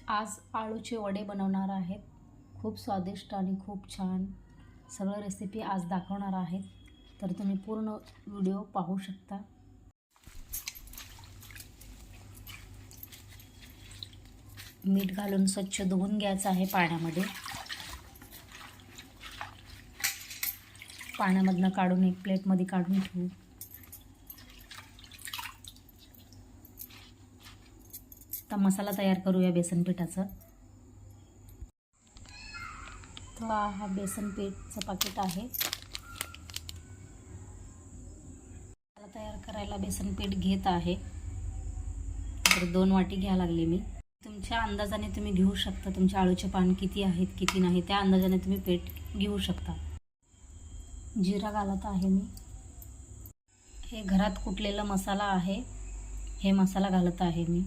आज आळूचे वडे बनवणार आहेत. खूप स्वादिष्ट आणि खूप छान सगळं रेसिपी आज दाखवणार आहेत, तर तुम्ही पूर्ण व्हिडिओ पाहू शकता. मीठ घालून स्वच्छ धुवून घ्यायचं आहे पाण्यामध्ये. पाण्यामधनं काढून एक प्लेटमध्ये काढून ठेवू. आता मसाला तयार करूया बेसन पिठाचा. तर हा बेसन पीठचं पाकिट आहे. मसाला तयार करायला बेसन पीठ घेत आहे. तर 2 वाटी घ्यायला लागले मी. तुमच्या अंदाजाने तुम्ही घेऊ शकता. तुमच्या आळूचे पान किती आहेत किती नाही त्या अंदाजाने तुम्ही पीठ घेऊ शकता. जिरा घालत आहे मी. हे घरात कुटलेला मसाला आहे. हे मसाला घालत आहे मी.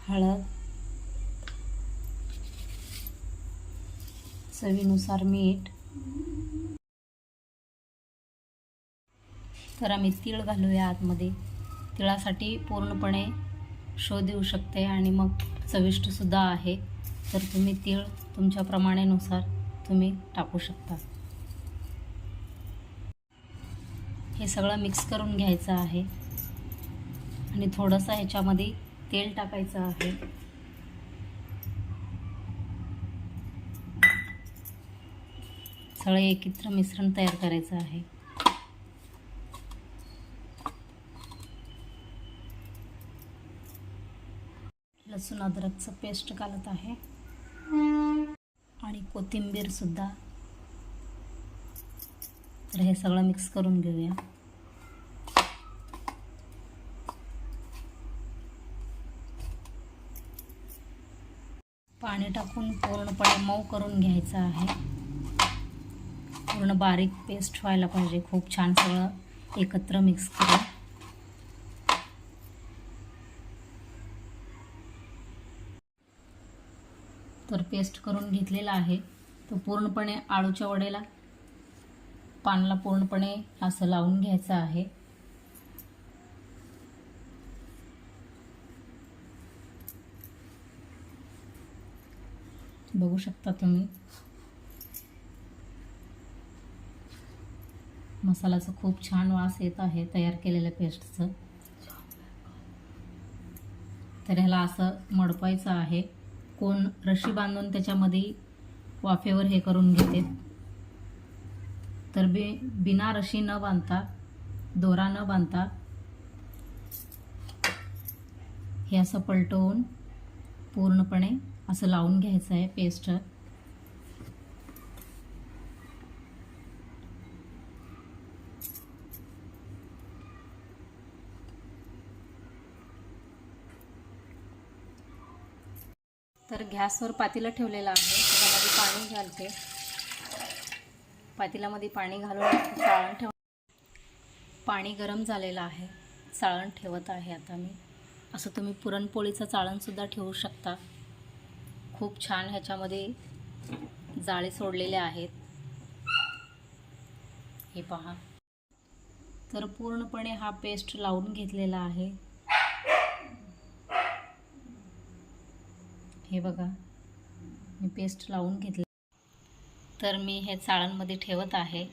हळद, चवीनुसार मीठ. तर आम्ही तीळ घालूया आतमध्ये. तिळासाठी पूर्णपणे शोध येऊ शकते आणि मग चविष्ट सुद्धा आहे. तर तुम्ही तीळ तुमच्या प्रमाणानुसार तुम्ही टाकू शकता. हे सगळं मिक्स करून घ्यायचं आहे आणि थोडंसं ह्याच्यामध्ये तेल टाकायचं आहे. सगळं एकत्र मिश्रण तयार करायचं आहे. लसूण अद्रकचं पेस्ट घालत आहे आणि कोथिंबीर सुद्धा. तर हे सगळं मिक्स करून घेऊया. पाणी टाकून पूर्णपणे मऊ करून घ्यायचं आहे. पूर्ण बारीक पेस्ट व्हायला पाहिजे. खूप छान सगळं एकत्र मिक्स करून. तर पेस्ट करून घेतलेला आहे. तो पूर्णपणे आळूच्या वडेला पानला पूर्णपणे असं लावून घ्यायचं आहे. बघू शकता तुम्ही. मसाल्याचा खूप छान वास येत आहे तयार केलेल्या पेस्टचं. तर ह्याला असं मडपायचं आहे. कोण रशी बांधून त्याच्यामध्ये वाफेवर हे करून घेते. तर बिना रशी न बांधता, दोरा न बांधता हे असं पलटवून पूर्णपणे असं लावून घ्यायचं आहे पेस्ट. तर गॅसवर पातेलं ठेवलेलं आहे. त्याच्यामध्ये पाणी घालते. पातेल्यामध्ये पाणी घालून चाळण ठेव. पाणी गरम झालेलं आहे. चाळण ठेवत आहे आता मी. असं तुम्ही पुरणपोळीचं चाळणसुद्धा ठेवू शकता. खूप छान ह्याच्यामध्ये जाळे सोडलेले आहेत. हे पहा. तर पूर्णपणे हा पेस्ट लावून घेतलेला आहे. हे बघा, मी पेस्ट लावून घेतले. तर मी हे चाळणमध्ये ठेवत आहे.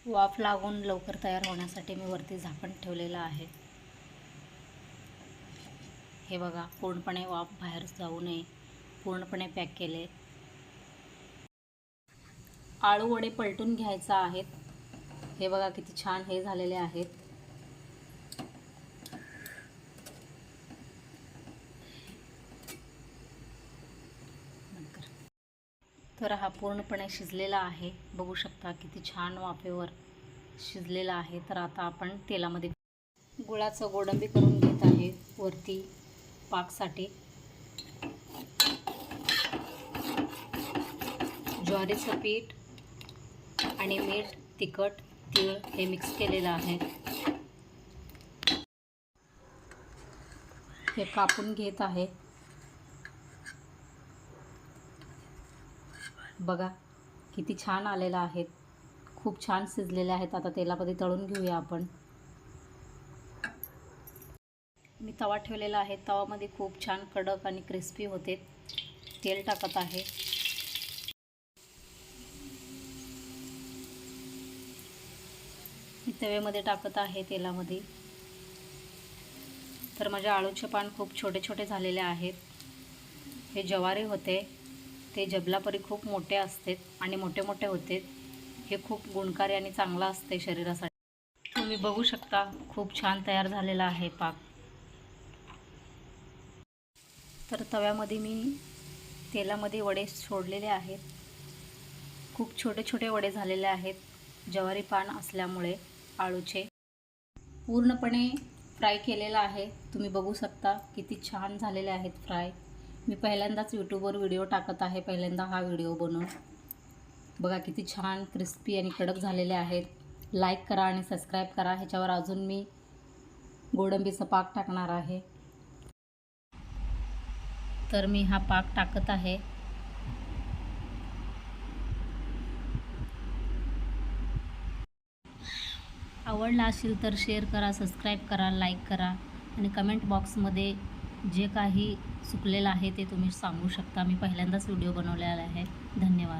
वाफ लागून लवकर तयार होण्यासाठी मी वरती झाकण ठेवलेलं आहे. हे बघा, पूर्णपणे वाफ बाहेर जाऊ नये पूर्णपणे पॅक केले. आळू वडे पलटून घ्यायचा आहेत. हे बघा किती छान हे झालेले आहेत. तर हा पूर्णपणे शिजलेला आहे. बघू शकता किती छान वाफेवर शिजलेला आहे. तर आता आपण तेलामध्ये गुळाचं गोडंबी करून घेत आहे वरती पाकसाठी. ज्वारीचं पीठ आणि मीठ, तिखट, तीळ हे मिक्स केलेलं आहे. हे कापून घेत आहे. बघा किती छान आलेलं आहेत. खूप छान शिजलेले आहेत. आता तेलामध्ये तळून घेऊया आपण. मी तवा ठेवलेला आहे. तवामध्ये खूप छान कडक आणि क्रिस्पी होते. तेल टाकत आहे. मी तव्यामध्ये टाकत आहे तेलामध्ये. तर माझे आळूचे पान खूप छोटे छोटे झालेले आहेत. हे ज्वारी होते ते जबलापरी खूप मोठे असते आणि मोठे मोठे होते. हे खूप गुणकारी आणि चांगलं असते शरीरासाठी. तुम्ही बघू शकता खूप छान तयार झालेला आहे पाक. तर तव्यामध्ये मी तेलामध्ये वडे सोडलेले आहेत. खूप छोटे छोटे वडे झालेले आहेत. ज्वारी पान असल्यामुळे आळूचे पूर्णपणे फ्राय केलेला आहे. तुम्ही बघू शकता किती छान झालेले आहेत फ्राय. मी पहिल्यांदाच यूट्यूबवर व्हिडिओ टाकत आहे. पहिल्यांदा हा व्हिडिओ बनवून बघा किती छान क्रिस्पी आणि कडक झालेले आहेत. लाईक करा आणि सबस्क्राईब करा. ह्याच्यावर अजून मी गोडंबीचा पाक टाकणार आहे. तर मी हा पाक टाकत आहे. आवडला असेल तर शेअर करा, सबस्क्राईब करा, लाईक करा आणि कमेंट बॉक्समध्ये जे काही चुकलेलं आहे ते तुम्ही सांगू शकता. मी पहिल्यांदाच व्हिडिओ बनवलेला आहे. धन्यवाद.